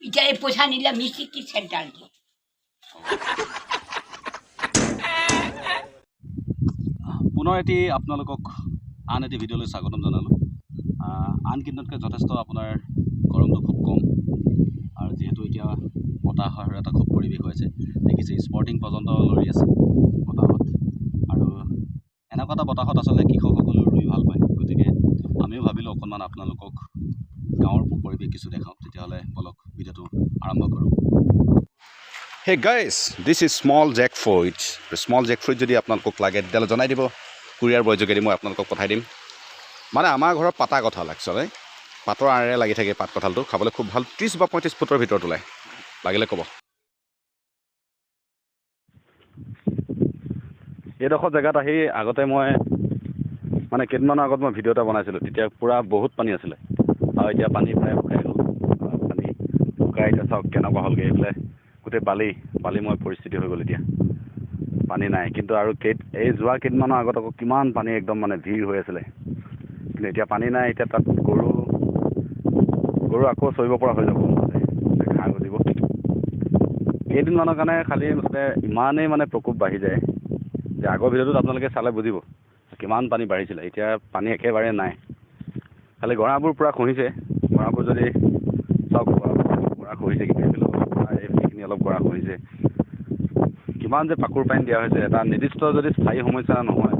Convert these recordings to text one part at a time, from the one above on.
এতিয়া এই পইচা নিলে মিস্ত্ৰি কি সেন্টাৰ দিয়ে পুনৰ এটি আপোনালোকক আন এটি ভিডিঅ'লৈ স্বাগতম জনালোঁ। আন কেইদিনতকৈ যথেষ্ট আপোনাৰ গৰমটো খুব কম আৰু যিহেতু এতিয়া বতাহৰ এটা খুব পৰিৱেশ হৈছে দেখিছে স্পৰ্টিং পৰ্যন্ত লৰি আছে বতাহত আৰু এনেকুৱা এটা বতাহত আচলতে কৃষকসকলেও ৰুই ভাল পায়। গতিকে আমিও ভাবিলোঁ অকণমান আপোনালোকক গাঁৱৰ পৰিৱেশ কিছু দেখাওঁ। তেতিয়াহ'লে বলক ভিডিঅ'টো আৰম্ভ কৰোঁ। Hey guys, this is small jackfruit. Small jackfruit যদি আপোনালোকক লাগে তেতিয়াহ'লে জনাই দিব, কুৰিয়াৰ বয় যোগেদি মই আপোনালোকক পঠাই দিম। মানে আমাৰ ঘৰত পাতা কঁঠাল একচুৱেলি পাতৰ আঁৰেৰে লাগি থাকে পাত কঁঠালটো খাবলৈ খুব ভাল। 30 বা 35 ফুটৰ ভিতৰত ওলায়, লাগিলে ক'ব। এইডোখৰ জেগাত আহি আগতে মই মানে কেইদিনমানৰ আগত মই ভিডিঅ' এটা বনাইছিলোঁ, তেতিয়া পূৰা বহুত পানী আছিলে আৰু এতিয়া পানী প্ৰায় শুকাই গ'ল। পানী শুকাই এতিয়া চাওক কেনেকুৱা হ'লগৈ, এইফালে গোটেই বালিময় পৰিস্থিতি হৈ গ'ল। এতিয়া পানী নাই, কিন্তু আৰু এই যোৱা কেইদিনমানৰ আগত আকৌ কিমান পানী একদম মানে ভিৰ হৈ আছিলে, কিন্তু এতিয়া পানী নাই। এতিয়া তাত গৰু আকৌ চৰিব পৰা হৈ যাব, ঘাঁহ গজিব। কেইদিনমানৰ কাৰণে খালি মুঠতে ইমানেই মানে প্ৰকোপ বাঢ়ি যায় যে আগৰ ভিডিঅ'টোত আপোনালোকে চালে বুজিব কিমান পানী বাঢ়িছিলে। এতিয়া পানী একেবাৰে নাই, খালি গড়াবোৰ পূৰা খহিছে। গড়াবোৰ যদি চাওক গড়া খহিছে, কিন্তু এইখিনি অলপ গড়া খহিছে। কিমান যে পাকুৰ পানী দিয়া হৈছে, এটা নিৰ্দিষ্ট যদি স্থায়ী সমস্যা নহয়,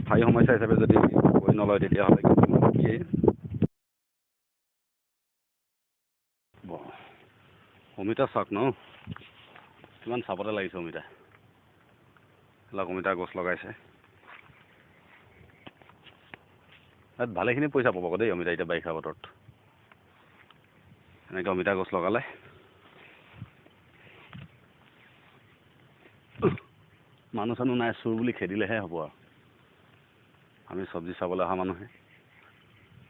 স্থায়ী সমস্যা হিচাপে যদি কৈ নলয় তেতিয়াহ'লে কি অমিতা চাওক ন, কিমান চাপতে লাগিছে অমিতা। অমিতা গছ লগাইছে, তাত ভালেখিনি পইচা পাব আকৌ দেই অমিতা এতিয়া বাৰিষা বতৰত। এনেকৈ অমিতা গছ লগালে মানুহ চানুহ নাই, চোৰ বুলি খেদিলেহে হ'ব আৰু। আমি চব্জি চাবলৈ অহা মানুহে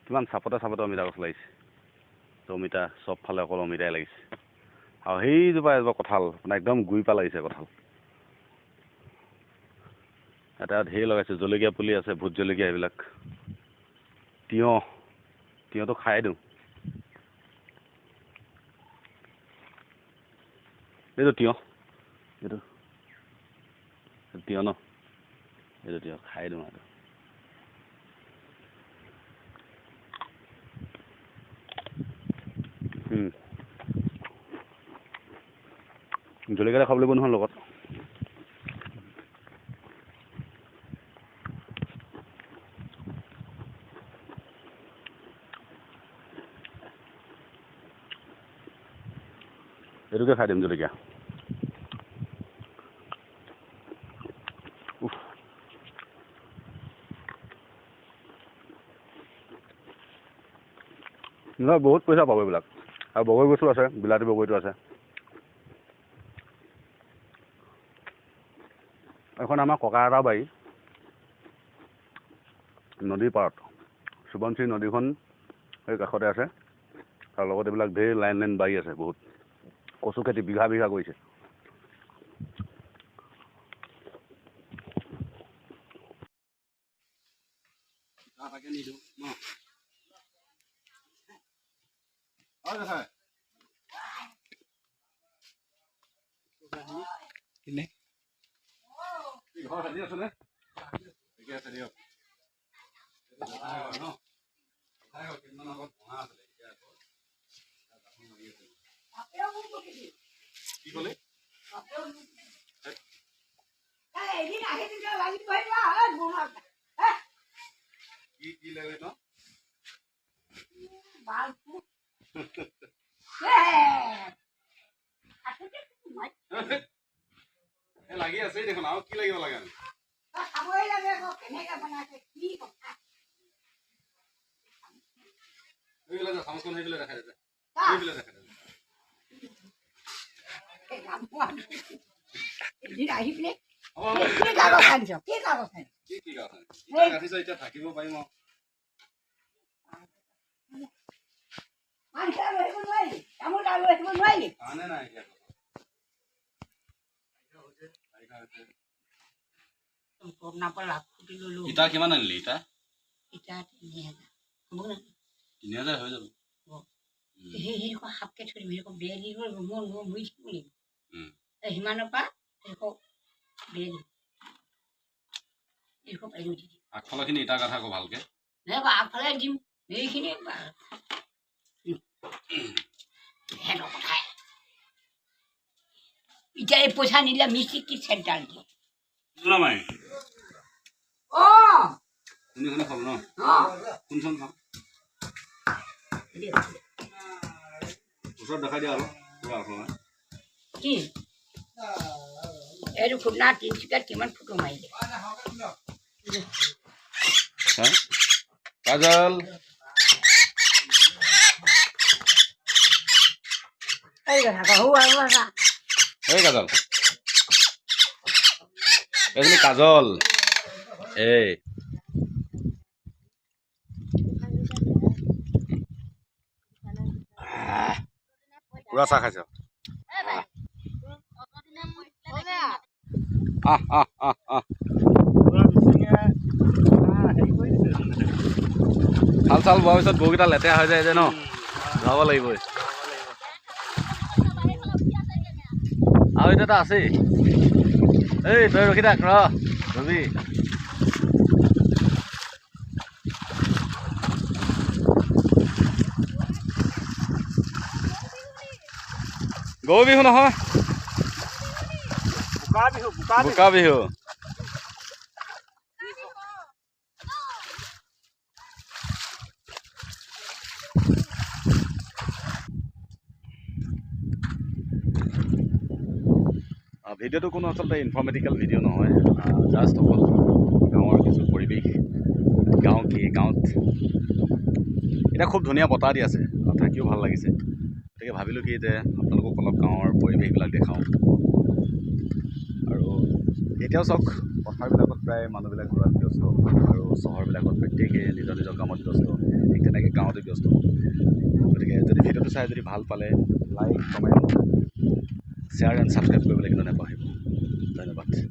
কিমান চাপতে অমিতা গছ লাগিছে। অমিতা চবফালে অকল অমিতাই লাগিছে আৰু সেইজোপা এজোপা কঁঠাল মানে একদম গুৰি পা লাগিছে কঁঠাল। এটা ঢেৰ লগাইছে, জলকীয়া পুলি আছে, ভোট জলকীয়া এইবিলাক, তিয়ঁহটো খাই দিওঁ। এইটো তিয়ঁহ ন, এইটো তিয়ঁহ খাই দিওঁ। এইটো জলকীয়া খাব লাগিব নহয় লগত। এইটোকে খাই দিম জলকীয়া। নহয় বহুত পইচা পাব এইবিলাক। আৰু বগৰী গছো আছে, বিলাতী বগৰীটো আছে। এখন আমাৰ ককা এটা বাৰী, নদীৰ পাৰত, সোৱণশিৰি নদীখন সেই কাষতে আছে। আৰু লগত এইবিলাক ঢেৰ লাইন বাৰী আছে, বহুত কচু খেতি বিঘা কৰিছে। ঘৰ সাজি আছেনে? ঠিকে আছে দিয়ক। কি ক'লে? কি লাগে ন? লাগি আছে দেখোন, আৰু কি লাগিব লাগে? চামুচখন সেইফালে দেখাই দিছে, সেইফালে দেখাই দিছে। এতিয়া থাকিব পাৰিম ইটা কিমান আনিলি? ইটা 3000 হৈ যাব। সেই সাপকে থৈ দিম সেই বেৰ দি মই মৰি থাকিব লাগিব সিমানৰ পৰা সেই বেৰ দিম এই দি দিম আগফালৰখিনি ইটা গাঠা আকৌ ভালকে আগফালে দিম সেইখিনি সিহঁতৰ কথাই এতিয়া এই পইচা নিদিলে মিস্ত্ৰীক কি চেণ্টাৰ দিয়ে শুনি খাব ন কোনখন খাওঁ ওচৰত দেখাই দিয়া আৰু কি এইটো ফুটনা তিনিচুকীয়াত কিমান ফটো মাৰিলে কাজল এই কাজল এইজনী কাজল এই পুৰা চাহ খাইছ হাল চাল বোৱাৰ পিছত গৰুকেইটা লেতেৰা হৈ যায় যে ন ধুৱাব লাগিবই আৰু এটা আছেই এই তই ৰখি থাক ৰবি গৰু বিহু নহয় বোকা বিহু ভিডিঅ'টো কোনো আচলতে ইনফৰ্মেটিকেল ভিডিঅ' নহয় জাষ্ট অকল গাঁৱৰ কিছু পৰিৱেশ গাঁৱত এতিয়া খুব ধুনীয়া বতাহ দি আছে থাকিও ভাল লাগিছে গতিকে ভাবিলোঁ কি যে আপোনালোকক অলপ গাঁৱৰ পৰিৱেশবিলাক দেখাওঁ আৰু এতিয়াও চাওক পথাৰবিলাকত প্ৰায় মানুহবিলাক ঘৰত ব্যস্ত আৰু চহৰবিলাকত প্ৰত্যেকেই নিজৰ নিজৰ কামত ব্যস্ত ঠিক তেনেকৈ গাঁৱতে ব্যস্ত গতিকে যদি ভিডিঅ'টো চাই যদি ভাল পালে like comment share and subscribe কৰিবলৈ কিন্তু নাপাহৰিব